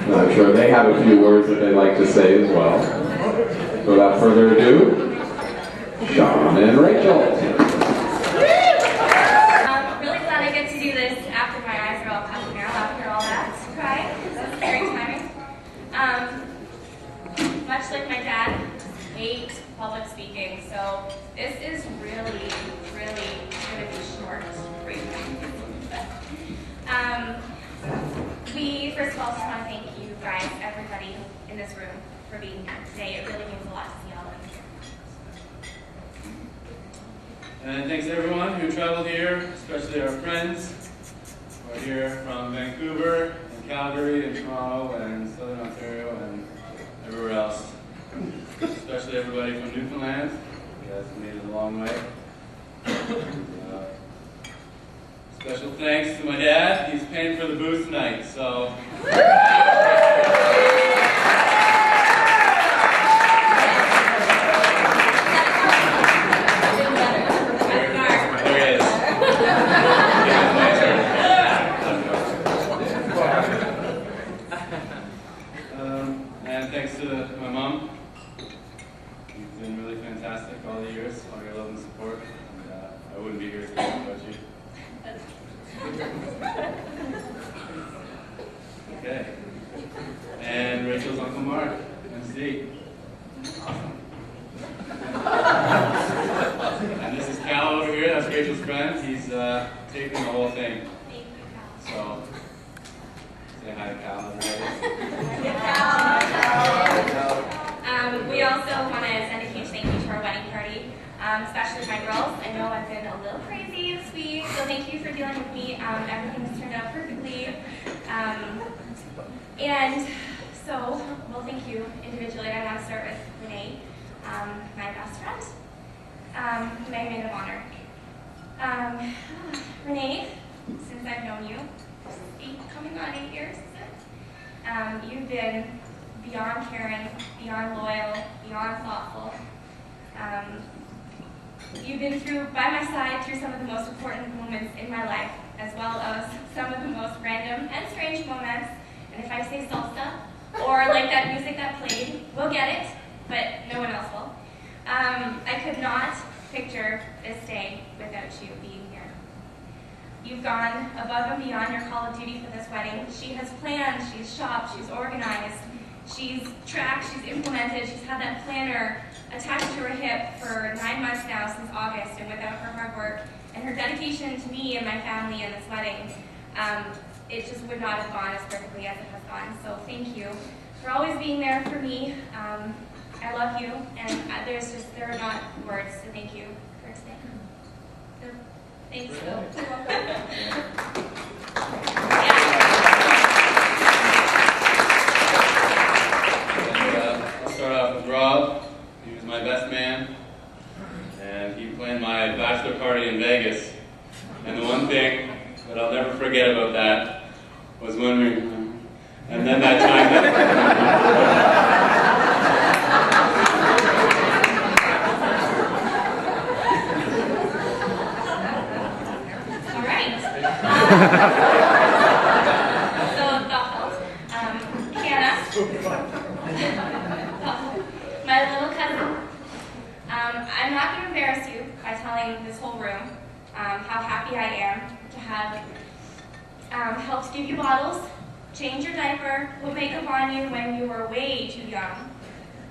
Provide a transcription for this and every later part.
And I'm sure they have a few words that they'd like to say as well. So without further ado, Sean and Rachel. Really glad I get to do this after my eyes are all puffing out after all that, right? That's very timing. Much like my dad, hate public speaking, so this is really going to be short, brief. We, first of all, just want to thank you guys, everybody in this room, for being here today. It really means a lot to see all of you. And thanks to everyone who traveled here, especially our friends who are here from Vancouver, and Calgary, and Toronto, and Southern Ontario, and everywhere else. Especially everybody from Newfoundland. You guys made it a long way. Special thanks to my dad. He's paying for the booze tonight, so. And thanks to my mom. You've been really fantastic all the years, all your love and support. And I wouldn't be here today without you. Okay. And Rachel's Uncle Mark, MC. Awesome. And this is Cal over here, that's Rachel's friend. He's taping the whole thing. Thank you, Cal. So, say hi to Cal. We also want to send a huge thank you to our wedding party, especially my girls. I know I've been a little crazy this week, so thank you for dealing with me. Everything's turned out perfectly. And so, well, thank you individually. I want to start with Renee, my best friend, my maid of honor. Renee, since I've known you, coming on 8 years, is it? You've been beyond caring, beyond loyal, beyond thoughtful. You've been by my side through some of the most important moments in my life, as well as some of the most random and strange moments. And if I say salsa, or like that music that played, we'll get it, but no one else will. I could not picture this day without you being here. You've gone above and beyond your call of duty for this wedding. She has planned, she's shopped, she's organized, she's tracked, she's implemented, she's had that planner attached to her hip for 9 months now, since August, and without her hard work and her dedication to me and my family and this wedding, it just would not have gone as perfectly as it has gone. So thank you for always being there for me. I love you, and there are not words to thank you for today. So, thanks. I'll start off with Rob. He was my best man, and he planned my bachelor party in Vegas. And the one thing that I'll never forget about that was when and then that time that All right. So thoughtful. Hannah, my little cousin. I'm not going to embarrass you by telling this whole room how happy I am to have helped give you bottles, change your diaper, put makeup on you when you were way too young.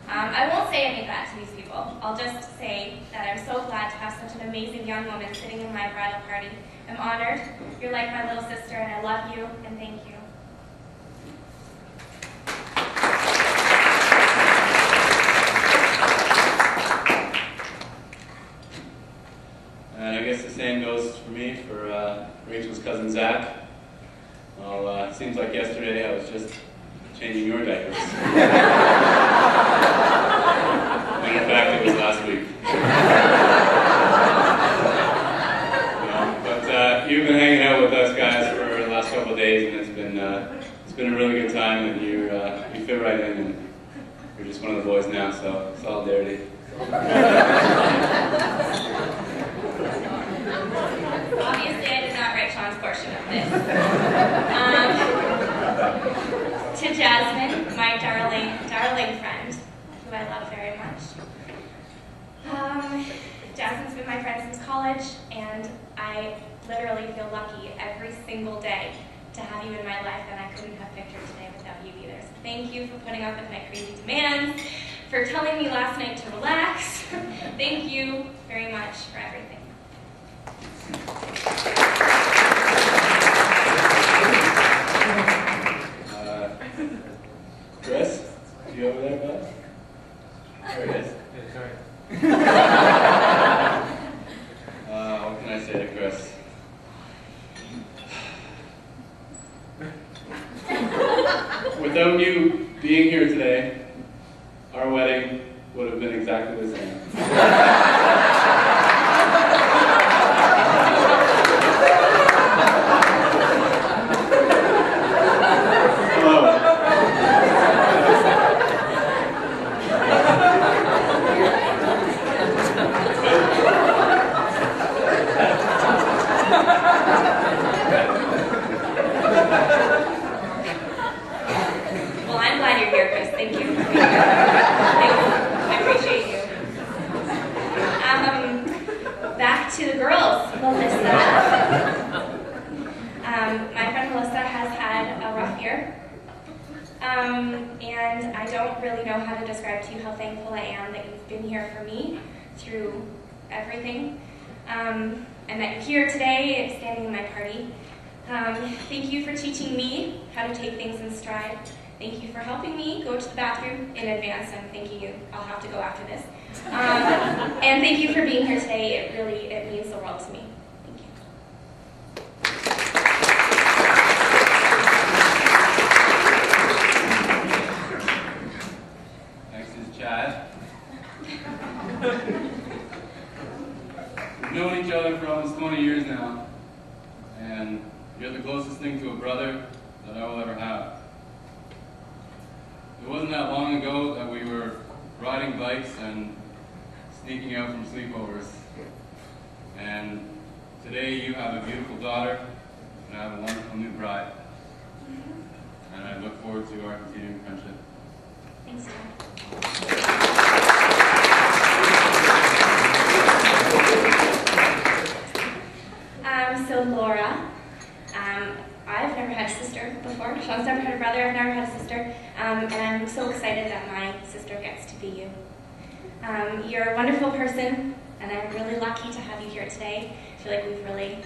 I won't say any of that to these people. I'll just say that I'm so glad to have such an amazing young woman sitting in my bridal party. I'm honored. You're like my little sister, and I love you, and thank you. And I guess the same goes for me, for Rachel's cousin Zach. Well, it seems like yesterday I was just changing your diapers. When in fact it was last week. But you've been hanging out with us guys for the last couple of days, and it's been a really good time, and you fit right in, and you're just one of the boys now, so solidarity. Obviously, I did not write Sean's portion of this. To Jasmine, my darling friend, who I love very much. Jasmine's been my friend since college, and I literally feel lucky every single day to have you in my life, and I couldn't have pictured today without you either. So thank you for putting up with my crazy demands, for telling me last night to relax. Thank you very much for everything. Chris, you over there, bud? There he is. What can I say to Chris? Without you being here today, our wedding would have been exactly the same. Well, I'm glad you're here, Chris. Thank you for being here. Thank you. I appreciate you. Back to the girls. Melissa. My friend Melissa has had a rough year. And I don't really know how to describe to you how thankful I am that you've been here for me through everything. And that you're here today, standing in my party. Thank you for teaching me how to take things in stride. Thank you for helping me go to the bathroom in advance. I'm thanking you. I'll have to go after this. And thank you for being here today. It means the world to me. Thank you. Next is Chad. We've known each other for almost 20 years now, and you're the closest thing to a brother that I will ever have. It wasn't that long ago that we were riding bikes and sneaking out from sleepovers. And today you have a beautiful daughter, and I have a wonderful new bride. And I look forward to our continuing friendship. Thanks, Dad. So Laura, I've never had a sister before. Sean's never had a brother. I've never had a sister. And I'm so excited that my sister gets to be you. You're a wonderful person, and I'm really lucky to have you here today. I feel like we've really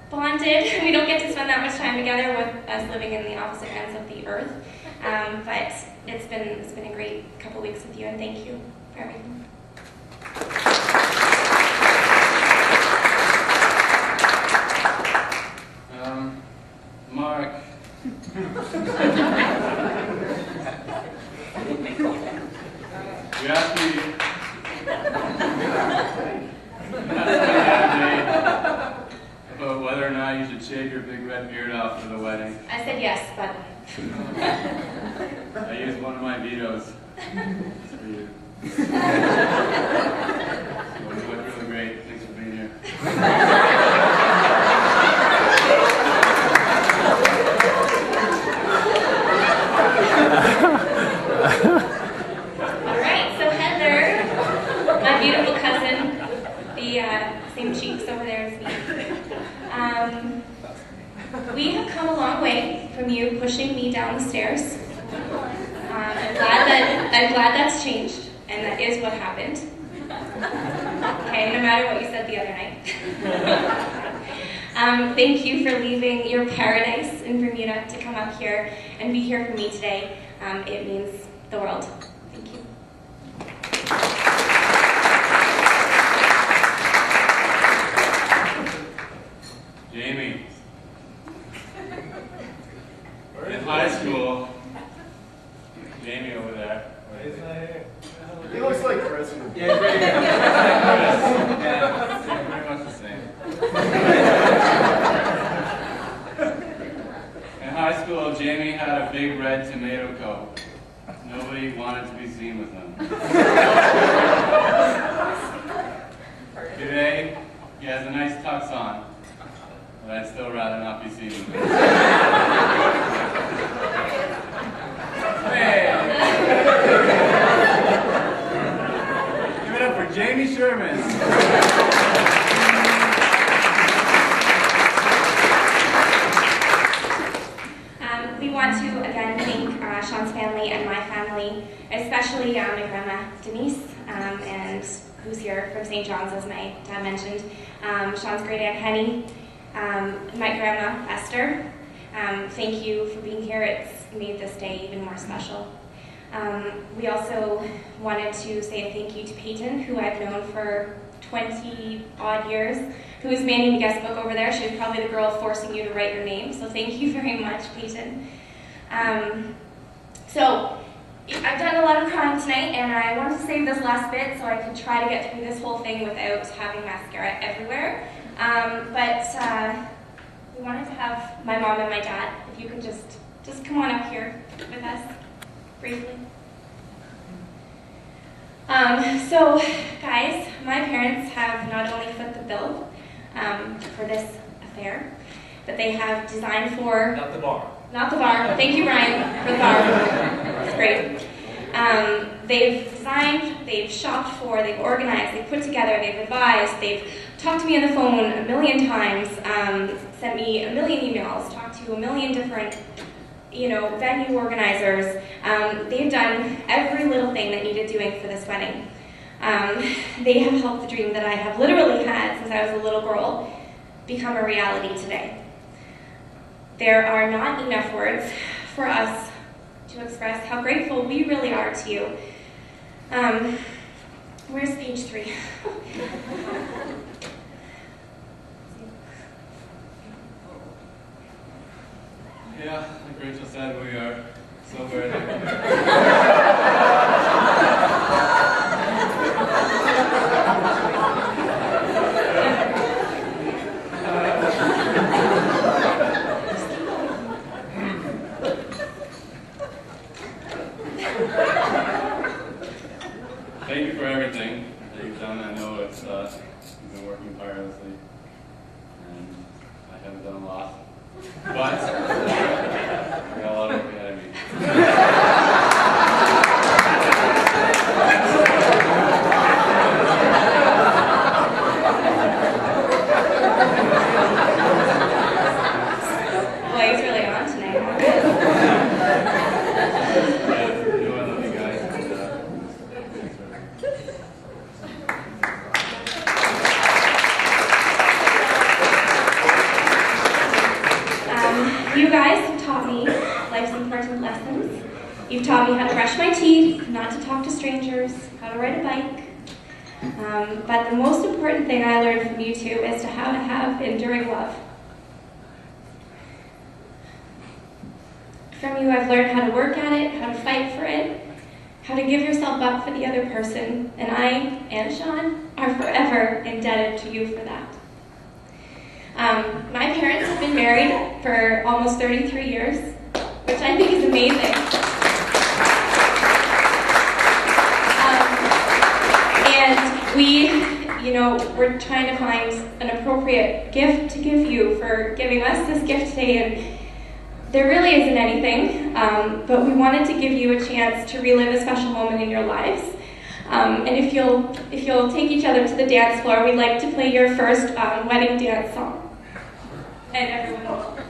bonded. We don't get to spend that much time together with us living in the opposite ends of the earth. But it's been a great couple weeks with you, and thank you for everything. Mark. You asked me the other day about whether or not you should shave your big red beard off for the wedding. I said yes, but I used one of my vetoes. It's for you. You look really great. Thanks for being here. Alright, so Heather, my beautiful cousin, the same cheeks over there as me. We have come a long way from you pushing me down the stairs. I'm glad that's changed, and that is what happened. Okay, no matter what you said the other night. Thank you for leaving your paradise in Bermuda to come up here and be here for me today. It means the world. Thank you. Jamie. In high school, Jamie over there. He looks like Chris. Yeah, pretty much the same. In high school, Jamie had a big red tomato coat. Nobody wanted to be seen with him. Today, he has a nice tux on, but I'd still rather not be seen with him. again thank Sean's family and my family, especially my grandma Denise, and who's here from St. John's, as my dad mentioned, Sean's great aunt Henny, my grandma Esther. Thank you for being here. It's made this day even more special. We also wanted to say a thank you to Peyton, who I've known for 20 odd years, who is manning the guest book over there. She was probably the girl forcing you to write your name, so thank you very much, Peyton. So I've done a lot of crying tonight, and I wanted to save this last bit so I could try to get through this whole thing without having mascara everywhere. But we wanted to have my mom and my dad, if you could just come on up here with us briefly. So, guys, my parents have not only foot the bill for this affair, but they have designed for... Not the bar. Not the bar. Thank you, Ryan, for the bar. That's great. They've designed, they've shopped for, they've organized, they've put together, they've advised, they've talked to me on the phone a million times, sent me a million emails, talked to a million different venue organizers. They've done every little thing that needed doing for this wedding. They have helped the dream that I have literally had since I was a little girl become a reality today. There are not enough words for us to express how grateful we really are to you. Where's page 3? Yeah, like Rachel said, we are so very Thank you for everything that you've done. I know it's you've been working tirelessly, and I haven't done a lot. But I got a lot of work ahead of me. Boy, he's really on tonight. Yeah, you know I love you guys. And, thanks for You guys have taught me life's important lessons. You've taught me how to brush my teeth, not to talk to strangers, how to ride a bike. But the most important thing I learned from you two is how to have enduring love. From you, I've learned how to work at it, how to fight for it, how to give yourself up for the other person, and I and Sean are forever indebted to you for that. My parents have been married for almost 33 years, which I think is amazing. And we're trying to find an appropriate gift to give you for giving us this gift today, and there really isn't anything, but we wanted to give you a chance to relive a special moment in your lives. And if you'll take each other to the dance floor, we'd like to play your first wedding dance song. And everyone will.